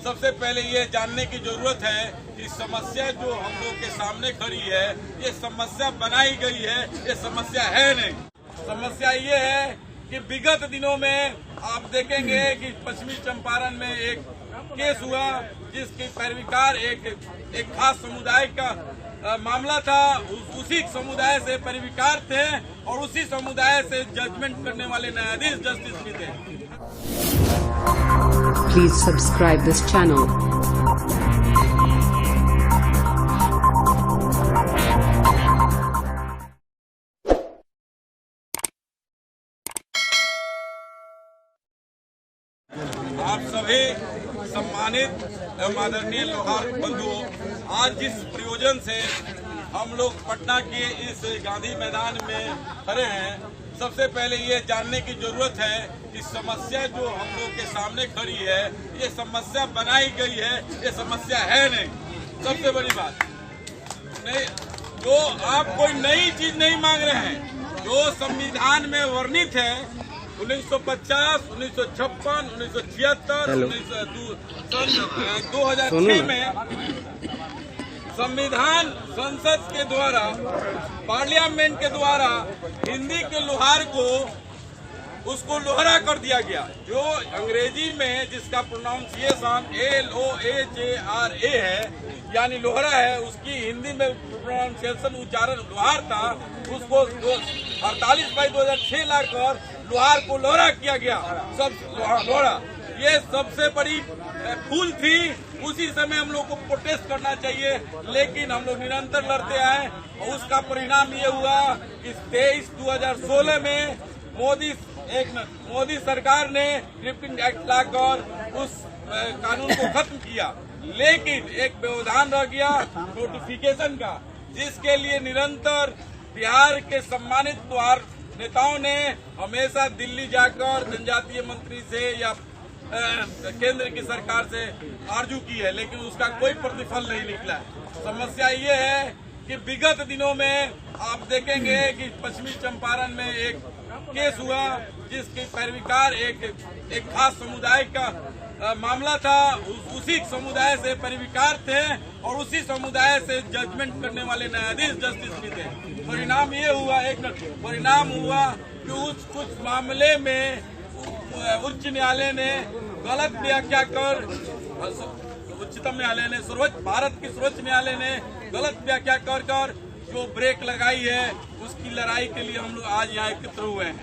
सबसे पहले ये जानने की जरूरत है कि समस्या जो हम लोग के सामने खड़ी है, ये समस्या बनाई गई है, ये समस्या है नहीं। समस्या ये है कि विगत दिनों में आप देखेंगे कि पश्चिमी चंपारण में एक केस हुआ जिसकी पैरवीकार एक खास समुदाय का मामला था। उसी समुदाय से पैरवीकार थे और उसी समुदाय से जजमेंट करने वाले न्यायाधीश जस्टिस भी थे। Please subscribe this channel. आप सभी सम्मानित एवं आदरणीय लोहार बंधुओं, आज जिस प्रयोजन से हम लोग पटना के इस गांधी मैदान में खड़े हैं, सबसे पहले ये जानने की जरूरत है कि समस्या जो हम लोग के सामने खड़ी है, ये समस्या बनाई गई है, ये समस्या है नहीं। सबसे बड़ी बात नहीं, जो आप कोई नई चीज नहीं मांग रहे हैं। जो संविधान में वर्णित है 1950, 1956, 1976, 2006 में संविधान संसद के द्वारा, पार्लियामेंट के द्वारा हिंदी के लोहार को उसको लोहरा कर दिया गया। जो अंग्रेजी में जिसका प्रोनाउंसिएशन LOHARA है, यानी लोहरा है, उसकी हिंदी में प्रोनाउंसिएशन उच्चारण लोहार था। उसको 48/2006 लाकर लोहार को लोहरा किया गया। सब लोहरा, ये सबसे बड़ी भूल थी। उसी समय हम लोग को प्रोटेस्ट करना चाहिए, लेकिन हम लोग निरंतर लड़ते आए और उसका परिणाम ये हुआ कि 23/2016 में मोदी सरकार ने ड्रिफ्टिंग एक्ट लाकर उस कानून को खत्म किया। लेकिन एक व्यवधान रह गया नोटिफिकेशन का, जिसके लिए निरंतर बिहार के सम्मानित लोहार नेताओं ने हमेशा दिल्ली जाकर जनजातीय मंत्री से या केंद्र की सरकार से आरजू की है, लेकिन उसका कोई प्रतिफल नहीं निकला है। समस्या ये है कि विगत दिनों में आप देखेंगे कि पश्चिमी चंपारण में एक केस हुआ जिसकी पैरवीकार एक खास समुदाय का मामला था। उसी समुदाय से पैरवीकार थे और उसी समुदाय से जजमेंट करने वाले न्यायाधीश जस्टिस भी थे। परिणाम ये हुआ, परिणाम हुआ कि कुछ मामले में उच्च न्यायालय ने गलत व्याख्या कर, उच्चतम न्यायालय ने, भारत की सर्वोच्च न्यायालय ने गलत व्याख्या कर जो ब्रेक लगाई है, उसकी लड़ाई के लिए हम लोग आज यहाँ एकत्र हुए हैं।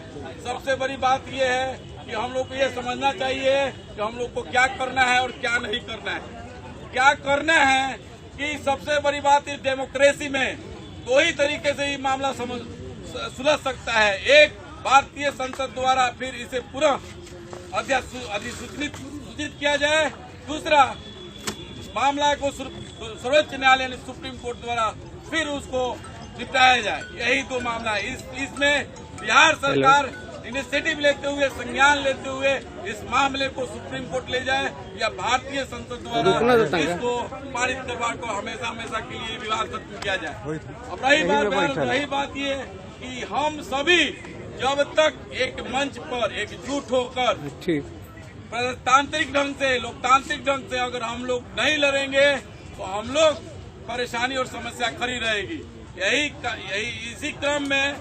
सबसे बड़ी बात यह है कि हम लोग को ये समझना चाहिए कि हम लोग को क्या करना है और क्या नहीं करना है। क्या करना है कि सबसे बड़ी बात इस डेमोक्रेसी में दो ही तरीके से ये मामला सुलझ सकता है। एक, भारतीय संसद द्वारा फिर इसे पुनः अधिसूचित किया जाए। दूसरा, मामला को सर्वोच्च न्यायालय ने सुप्रीम कोर्ट द्वारा फिर उसको निपटाया जाए। यही दो मामला है। इसमें बिहार सरकार इनिशिएटिव लेते हुए, संज्ञान लेते हुए इस मामले को सुप्रीम कोर्ट ले जाए या भारतीय संसद द्वारा इसको पारित करवा को हमेशा के लिए विवाद खत्म किया जाए। अब रही बात ये कि हम सभी जब तक एक मंच पर एकजुट होकर प्रजातांत्रिक ढंग से, लोकतांत्रिक ढंग से अगर हम लोग नहीं लड़ेंगे तो हम लोग परेशानी और समस्या खड़ी रहेगी। इसी क्रम में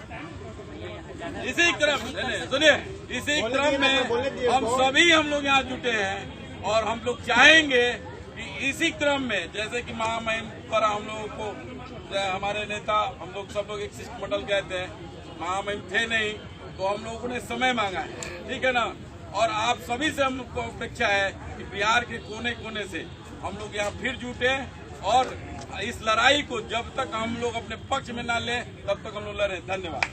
हम लोग यहाँ जुटे हैं और हम लोग चाहेंगे कि इसी क्रम में, जैसे कि महामहिम पर हम लोगों को हमारे नेता, हम लोग सब लोग एक शिष्टमंडल कहते हैं, महामहिम थे नहीं तो हम लोगों ने समय मांगा है, ठीक है ना। और आप सभी से हमको अपेक्षा है कि बिहार के कोने कोने से हम लोग यहाँ फिर जुटे और इस लड़ाई को जब तक हम लोग अपने पक्ष में ना लें तब तक हम लोग लड़े। धन्यवाद।